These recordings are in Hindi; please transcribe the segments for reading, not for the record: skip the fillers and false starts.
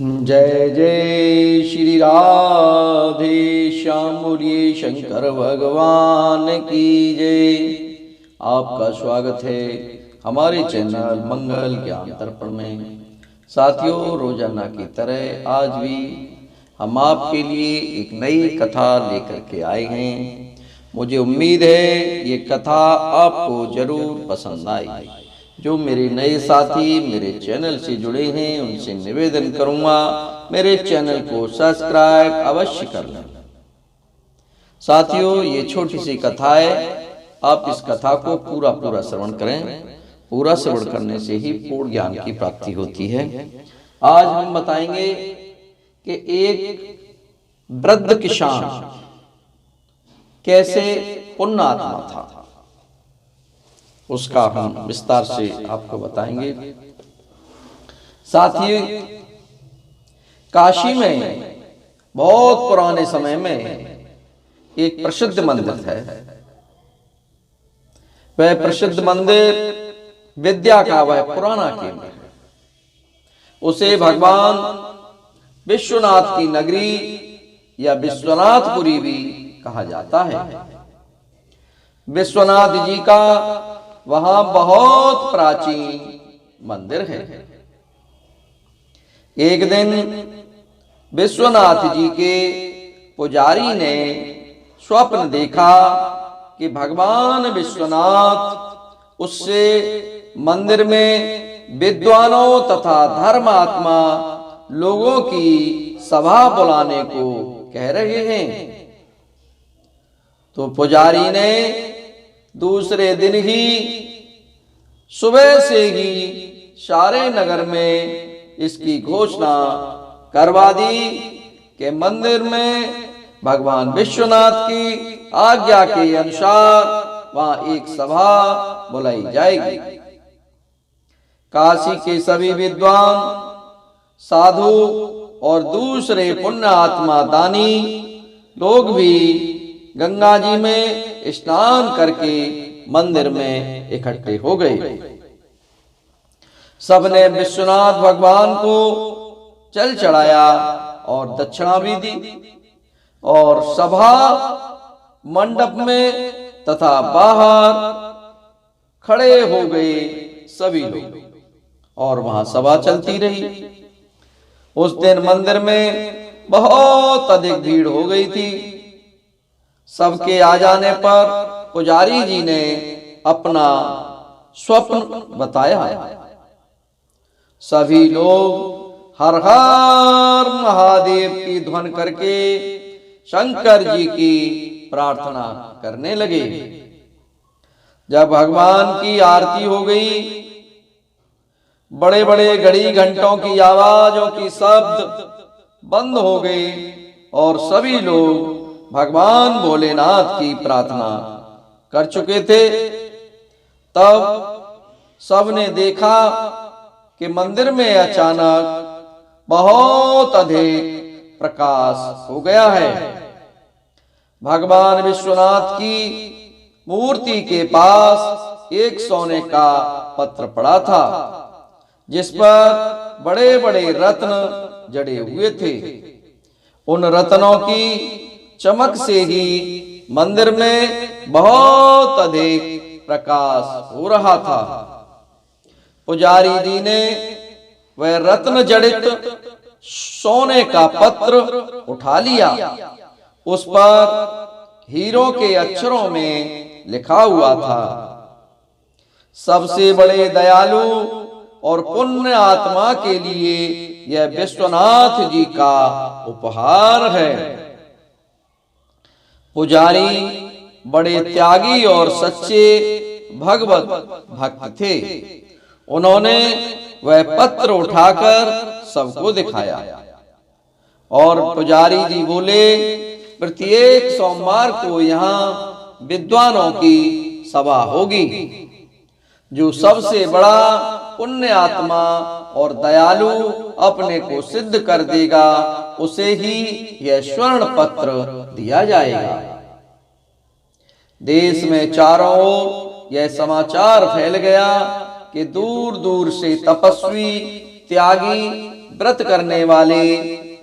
जय जय श्री राधे श्याम, बोलिए शंकर भगवान की जय। आपका स्वागत है हमारे चैनल मंगल ज्ञान दर्पण में। साथियों, रोजाना की तरह आज भी हम आपके लिए एक नई कथा लेकर के आए हैं। मुझे उम्मीद है ये कथा आपको जरूर पसंद आई। जो मेरे नए साथी मेरे चैनल से जुड़े हैं उनसे निवेदन करूंगा मेरे चैनल को सब्सक्राइब अवश्य कर लें। साथियों, ये छोटी सी कथा है, आप इस कथा को पूरा श्रवण करें। पूरा श्रवण करने से ही पूर्ण ज्ञान की प्राप्ति होती है। आज हम बताएंगे कि एक वृद्ध किसान कैसे पुण्यात्मा था, उसका हम विस्तार से आपको बताएंगे। साथ ही काशी में बहुत पुराने समय में एक प्रसिद्ध मंदिर है। वह प्रसिद्ध मंदिर विद्या का वह पुराना केंद्र है। उसे भगवान विश्वनाथ की नगरी या विश्वनाथपुरी भी कहा जाता है। विश्वनाथ जी का वहां बहुत प्राचीन मंदिर है। एक दिन विश्वनाथ जी के पुजारी ने स्वप्न देखा कि भगवान विश्वनाथ उससे मंदिर में विद्वानों तथा धर्मात्मा लोगों की सभा बुलाने को कह रहे हैं। तो पुजारी ने दूसरे दिन ही सुबह से ही सारे नगर में इसकी घोषणा करवा दी कि मंदिर में भगवान विश्वनाथ की आज्ञा के अनुसार वहां एक सभा बुलाई जाएगी। काशी के सभी विद्वान साधु और दूसरे पुण्य आत्मा दानी लोग भी गंगा जी में स्नान करके मंदिर में इकट्ठे हो गए। सबने विश्वनाथ भगवान को जल चढ़ाया और दक्षिणा भी दी और सभा मंडप में तथा बाहर खड़े हो गए सभी लोग और वहां सभा चलती रही। उस दिन मंदिर में बहुत अधिक भीड़ हो गई थी। सबके आ जाने पर पुजारी जी ने अपना स्वप्न बताया। सभी लोग हर हर महादेव की ध्वन करके शंकर जी की प्रार्थना करने लगे। जब भगवान की आरती हो गई, बड़े बड़े घड़ी घंटों की आवाजों की शब्द बंद हो गई और सभी लोग भगवान भोलेनाथ की प्रार्थना कर चुके थे। तब सबने देखा कि मंदिर में अचानक बहुत अधिक प्रकाश हो गया है। भगवान विश्वनाथ की मूर्ति के पास एक सोने का पत्र पड़ा था, जिस पर बड़े बड़े रत्न जड़े हुए थे। उन रत्नों की चमक से ही मंदिर में बहुत अधिक प्रकाश हो रहा था। पुजारी जी ने वह रत्न जड़ित सोने का पत्र उठा लिया। उस पर हीरों के अक्षरों में लिखा हुआ था, सबसे बड़े दयालु और पुण्य आत्मा के लिए यह विश्वनाथ जी का उपहार है। पुजारी बड़े त्यागी और सच्चे भगवत भक्त थे। उन्होंने वह पत्र उठाकर सबको दिखाया और पुजारी जी बोले, प्रत्येक सोमवार को यहाँ विद्वानों की सभा होगी। जो सबसे बड़ा पुण्य आत्मा और दयालु अपने को सिद्ध कर देगा उसे ही यह स्वर्ण पत्र दिया जाएगा। देश में चारों ओर यह समाचार फैल गया कि दूर दूर से तपस्वी, त्यागी, व्रत करने वाले,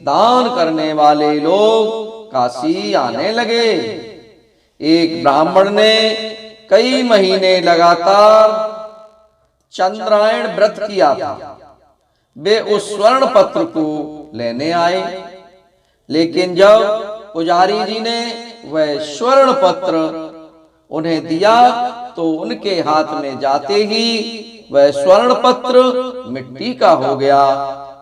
दान करने वाले लोग काशी आने लगे। एक ब्राह्मण ने कई महीने लगातार चंद्रायण व्रत किया था। वे उस स्वर्ण पत्र को लेने आए, लेकिन जब पुजारी जी ने वह स्वर्ण पत्र उन्हें दिया तो उनके हाथ में जाते ही वह स्वर्ण पत्र मिट्टी का हो गया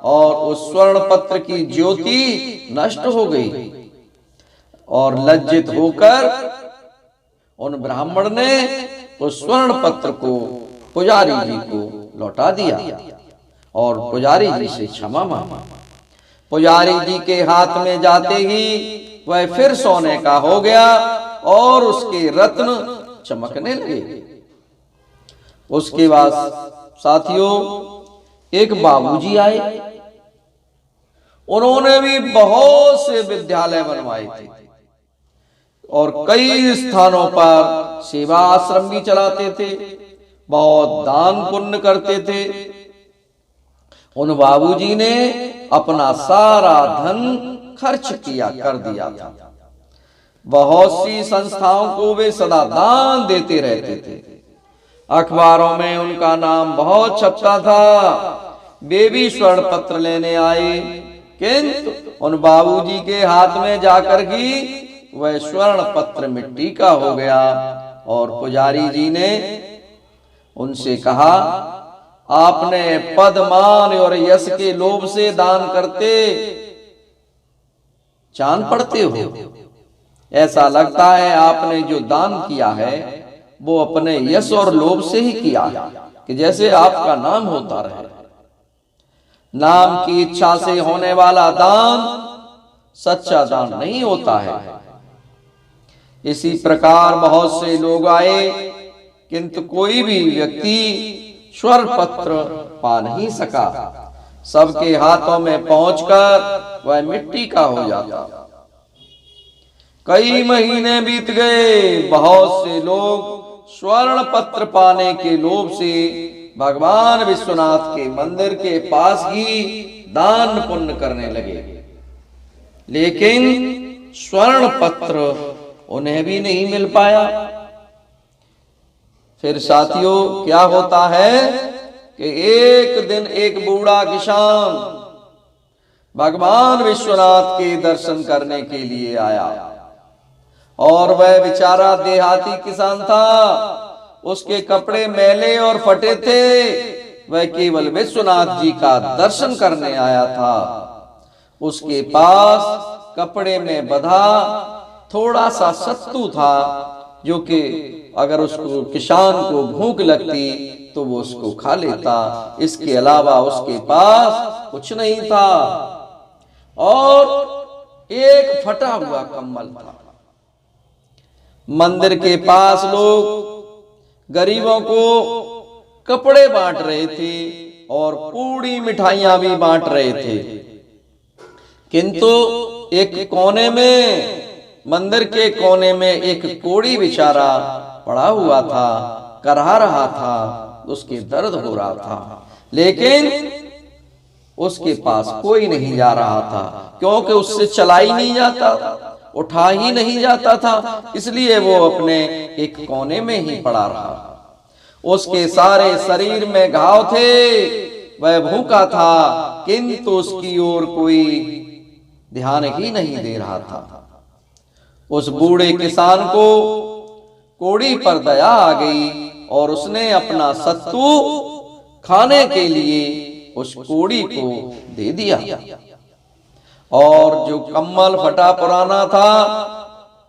और उस स्वर्ण पत्र की ज्योति नष्ट हो गई। और लज्जित होकर उन ब्राह्मण ने उस स्वर्ण पत्र को पुजारी जी को लौटा दिया और पुजारी जी से क्षमा मांगा। पुजारी जी के हाथ में जाते ही वह फिर सोने का हो गया और उसके रत्न चमकने लगे। उसके बाद साथियों, एक बाबूजी आए। उन्होंने भी बहुत से विद्यालय बनवाए थे और कई स्थानों पर सेवा आश्रम भी चलाते थे, बहुत दान पुण्य करते थे। उन बाबूजी ने अपना सारा धन खर्च कर दिया था। बहुत सी संस्थाओं को वे सदा दान देते रहते थे। अखबारों में उनका नाम बहुत छपता था। वे भी स्वर्ण पत्र लेने आए, किंतु उन बाबूजी के हाथ में जाकर ही वह स्वर्ण पत्र मिट्टी का हो गया और पुजारी जी ने उनसे कहा, आपने पद मान और यश के लोभ से दान करते जान पड़ते हो। ऐसा लगता है आपने जो दान किया है वो अपने यश और लोभ से ही किया है, कि जैसे आपका नाम होता रहे। नाम की इच्छा से होने वाला दान सच्चा दान नहीं होता है। इसी प्रकार बहुत से लोग आए, किंतु कोई भी व्यक्ति स्वर्ण पत्र पा नहीं सका। सबके हाथों में पहुंचकर वह मिट्टी का हो जाता। कई महीने बीत गए। बहुत से लोग स्वर्ण पत्र पाने के लोभ से भगवान विश्वनाथ के मंदिर के पास ही दान पुण्य करने लगे, लेकिन स्वर्ण पत्र उन्हें भी नहीं मिल पाया। फिर साथियों, क्या होता है कि एक दिन एक बूढ़ा किसान भगवान विश्वनाथ के दर्शन करने के लिए आया और वह बेचारा देहाती किसान था। उसके कपड़े मैले और फटे थे। वह केवल विश्वनाथ जी का दर्शन करने आया था। उसके पास कपड़े में बंधा थोड़ा सा सत्तू था, जो कि अगर उसको किसान को भूख लगती तो वो उसको खा लेता। इसके अलावा उसके पास कुछ नहीं था और एक फटा हुआ कंबल था। मंदिर के पास लोग गरीबों को कपड़े बांट रहे थे और पूड़ी मिठाइयां भी बांट रहे थे, किंतु एक कोने में, मंदिर के कोने में एक कोढ़ी बेचारा पड़ा हुआ था, करहा रहा था, उसके दर्द हो रहा था, लेकिन उसके पास कोई नहीं जा रहा था, क्योंकि उससे चला ही नहीं जाता, उठा ही नहीं जाता था, इसलिए वो अपने एक कोने में ही पड़ा रहा। उसके सारे शरीर में घाव थे, वह भूखा था, किंतु उसकी ओर कोई ध्यान ही नहीं दे रहा था। उस बूढ़े किसान को कोढ़ी पर दया आ गई और उसने अपना सत्तू खाने के लिए उस कोढ़ी को दे दिया और जो कम्बल फटा पुराना था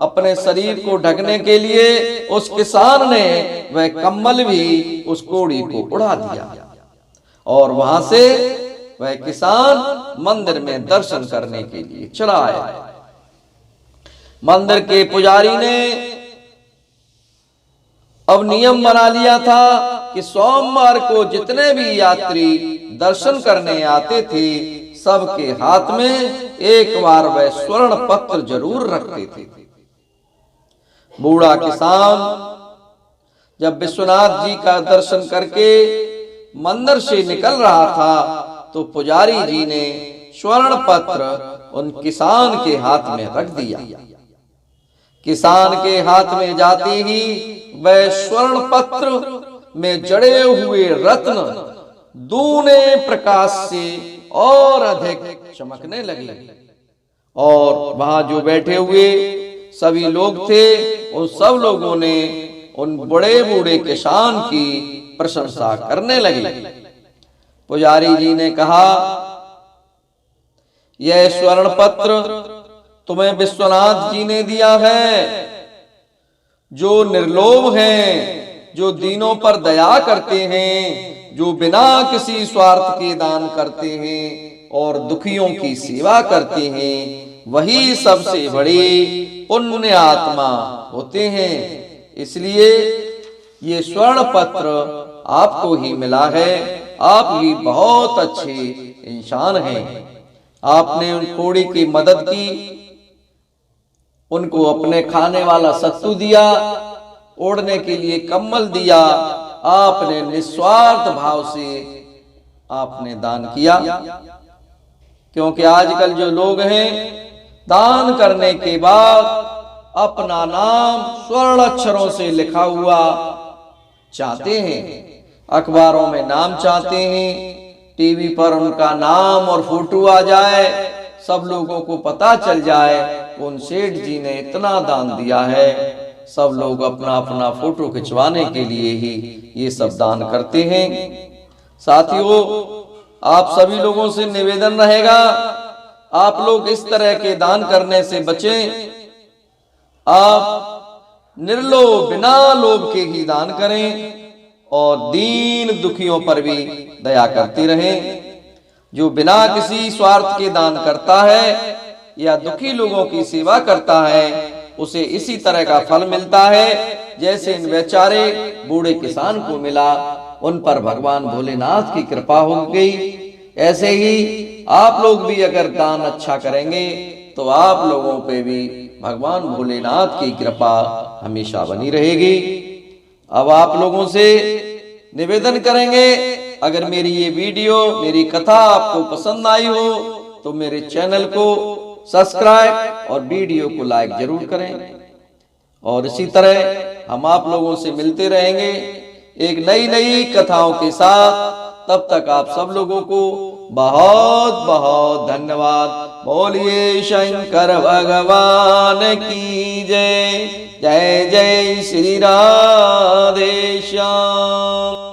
अपने शरीर को ढकने के लिए उस किसान ने वह कम्बल भी उस कोढ़ी को उड़ा दिया और वहां से वह किसान मंदिर में दर्शन करने के लिए चला आया। मंदिर के पुजारी ने अब नियम बना लिया था कि सोमवार को जितने भी यात्री दर्शन करने आते थे सबके हाथ में एक बार वह स्वर्ण पत्र जरूर रखते थे। बूढ़ा किसान जब विश्वनाथ जी का दर्शन करके मंदिर से निकल रहा था तो पुजारी जी ने स्वर्ण पत्र उन किसान के हाथ में रख दिया। किसान के हाथ में जाते ही वह स्वर्ण पत्र में जड़े हुए रत्न दूने प्रकाश से और अधिक चमकने लगे, और वहां जो बैठे हुए सभी लोग थे उन सब लोगों ने उन बड़े बूढ़े किसान की प्रशंसा करने लगे। पुजारी जी ने कहा, यह स्वर्ण पत्र तुम्हें विश्वनाथ जी ने दिया है, जो निर्लोभ हैं, जो दीनों पर दया करते हैं, जो बिना किसी स्वार्थ के दान करते हैं और दुखियों की सेवा करते हैं, वही सबसे बड़े पुण्य आत्मा होते हैं। इसलिए ये स्वर्ण पत्र आपको ही मिला है। आप ही बहुत अच्छे इंसान हैं। आपने उन कोढ़ी की मदद की, उनको अपने खाने वाला सत्तू दिया, ओढ़ने के लिए कम्बल दिया। आपने निस्वार्थ भाव से आपने दान किया, क्योंकि आजकल जो लोग हैं दान करने के बाद अपना नाम स्वर्ण अक्षरों से लिखा हुआ चाहते हैं, अखबारों में नाम चाहते हैं, टीवी पर उनका नाम और फोटो आ जाए, सब लोगों को पता चल जाए उन सेठ जी ने इतना दान दिया है। सब लोग अपना अपना फोटो खिंचवाने के लिए ही ये सब दान करते हैं। साथियों, आप सभी लोगों से निवेदन रहेगा, आप लोग इस तरह के दान करने से बचें। आप निर्लोभ बिना लोभ के ही दान करें और दीन दुखियों पर भी दया करते रहें। जो बिना किसी स्वार्थ के दान करता है या दुखी लोगों की सेवा करता है, उसे इसी तरह का फल मिलता है जैसे इन बेचारे बूढ़े किसान को मिला। उन पर भगवान भोलेनाथ की कृपा हो गई। ऐसे ही आप लोग भी अगर दान अच्छा करेंगे तो आप लोगों पे भी भगवान भोलेनाथ की कृपा हमेशा बनी रहेगी। अब आप लोगों से निवेदन करेंगे, अगर मेरी ये वीडियो, मेरी कथा आपको पसंद आई हो तो मेरे चैनल को सब्सक्राइब और वीडियो को लाइक जरूर करें। और इसी तरह हम आप लोगों से मिलते रहेंगे एक नई नई कथाओं के साथ। तब तक आप सब लोगों को बहुत बहुत धन्यवाद। बोलिए शंकर भगवान की जय। जय जय श्री राधे श्याम।